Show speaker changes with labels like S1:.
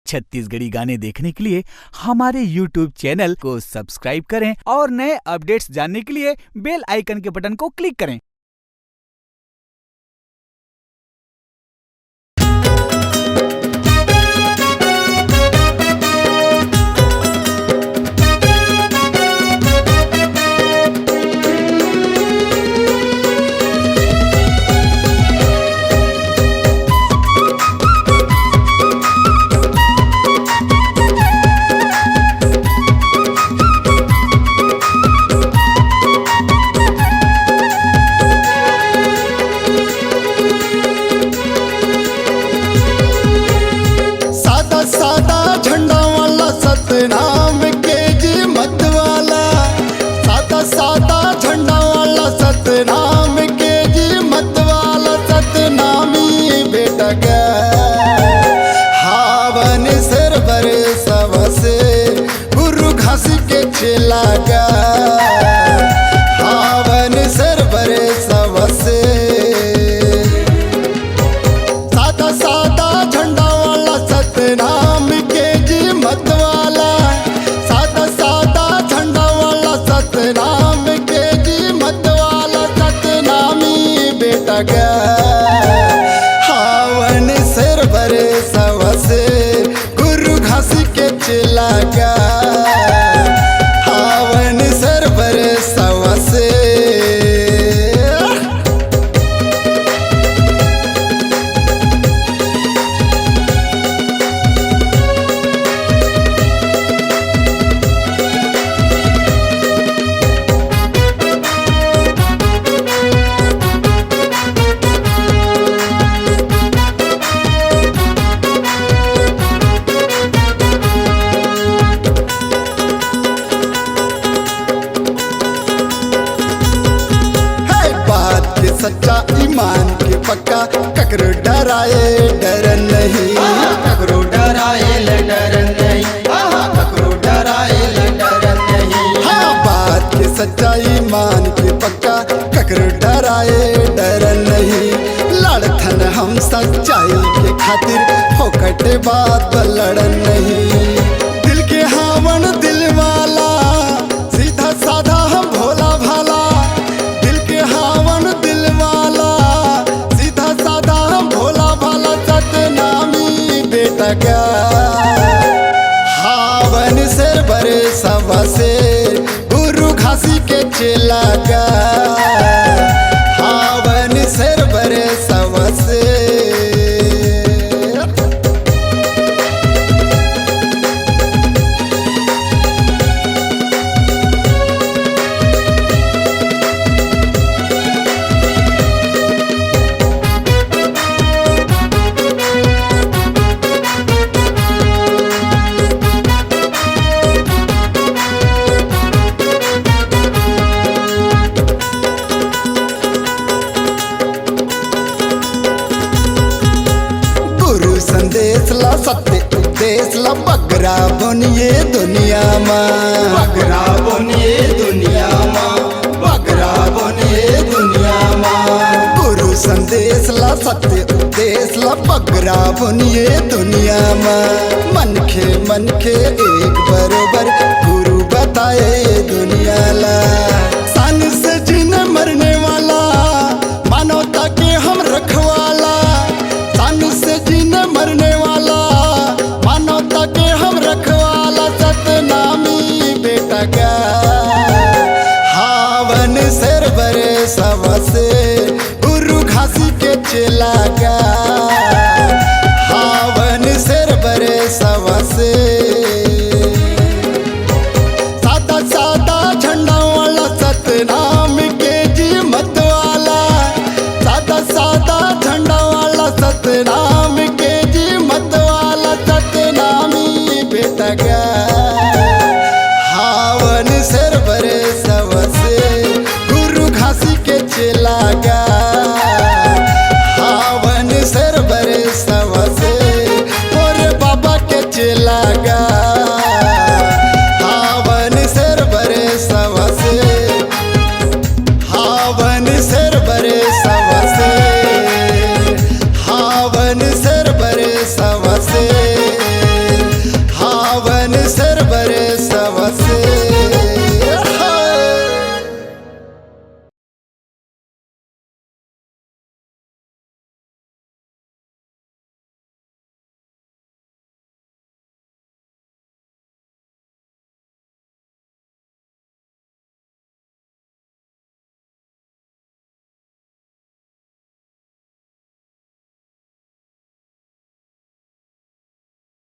S1: छत्तीसगढ़ी गाने देखने के लिए हमारे YouTube चैनल को सब्सक्राइब करें और नए अपडेट्स जानने के लिए बेल आइकन के बटन को क्लिक करें।
S2: सतनाम के जी मत वाला सादा झंडा वाला सतनाम के जी मत वाला सतनामी बेटा गा हावन सर बर सबसे गुरु घास के चला गा हावन सर बर सबसे सादा झंडा वाला सतनाम के जी मत वाला सादा झंडा वाला सतनाम के जी मत वाला सतनामी बेटा गा हावन सर बर सबसे गुरु घास के चला गा हावन सर बर सबसे सच्चा ईमान के पक्का ककरो डराए डर नहीं ककरो डराए डर नहीं ककरो डराए डर नहीं हाँ बात के सच्चा ईमान के पक्का ककरो डराए डर नहीं लड़थन हम सच्चाई के खातिर फोकटे बात लड़न नहीं दिल के हावन दिल वाला सीधा साधा हम भोला भाला दिल के हावन दिल वाला सीधा साधा हम भोला भाला सतनामी बेटा गा हावन सर बरे सबसे गुरु घासी के चला गा हावन सर बरे सबसे संदेश ला सत्य उपदेश ला बगरा बनिए दुनिया माँ बगरा बनिए दुनिया माँ बगरा बनिए दुनिया माँ गुरु संदेश ला सत्य उपदेश ला बगरा बनिए दुनिया माँ मन के एक बरोबर गुरु बताए दुनिया ला सन से जिन मरने वाला मानवता के हम रखवाला सन से जिन मरने वाला मानवता के हम रखवाला सतनामी बेटा गा हावन सर बरे सबसे गुरु घासी के चला गा हावन सर बरे सबसे सादा झंडा वाला सतनाम के जी मत वाला सादा झंडा वाला सतनाम के जी मत वाला सतनामी बेटा गा